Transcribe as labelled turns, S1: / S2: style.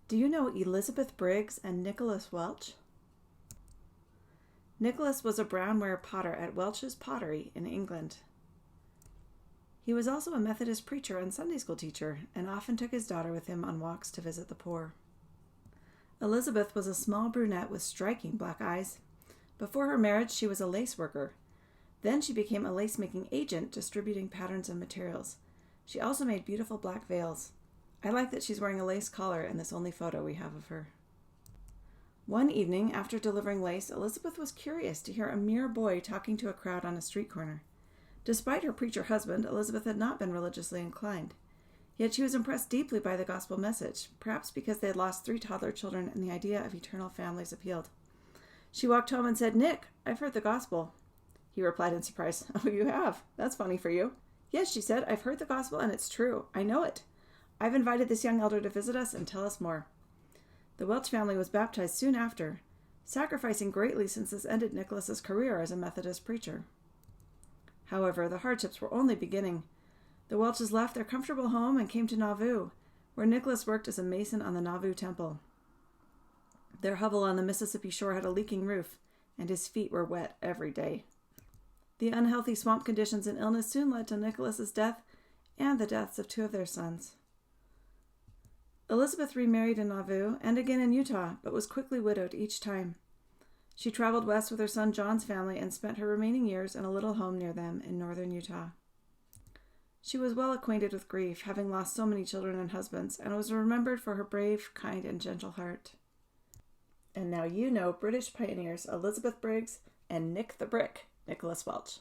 S1: Do you know Elizabeth Briggs and Nicholas Welch? Nicholas was a brownware potter at Welch's Pottery in England. He was also a Methodist preacher and Sunday school teacher, and often took his daughter with him on walks to visit the poor. Elizabeth was a small brunette with striking black eyes. Before her marriage, she was a lace worker. Then she became a lace-making agent, distributing patterns and materials. She also made beautiful black veils. I like that she's wearing a lace collar in this only photo we have of her. One evening, after delivering lace, Elizabeth was curious to hear a mere boy talking to a crowd on a street corner. Despite her preacher husband, Elizabeth had not been religiously inclined. Yet she was impressed deeply by the gospel message, perhaps because they had lost 3 toddler children and the idea of eternal families appealed. She walked home and said, "Nick, I've heard the gospel." He replied in surprise, "Oh, you have? That's funny for you." "Yes," she said, "I've heard the gospel and it's true. I know it. I've invited this young elder to visit us and tell us more." The Welch family was baptized soon after, sacrificing greatly since this ended Nicholas's career as a Methodist preacher. However, the hardships were only beginning. The Welches left their comfortable home and came to KnoWho, where Nicholas worked as a mason on the KnoWho temple. Their hovel on the Mississippi shore had a leaking roof, and his feet were wet every day. The unhealthy swamp conditions and illness soon led to Nicholas's death and the deaths of 2 of their sons. Elizabeth remarried in KnoWho and again in Utah, but was quickly widowed each time. She traveled west with her son John's family and spent her remaining years in a little home near them in northern Utah. She was well acquainted with grief, having lost so many children and husbands, and was remembered for her brave, kind, and gentle heart. And now you know British pioneers Elizabeth Briggs and Nick the Brick, Nicholas Welch.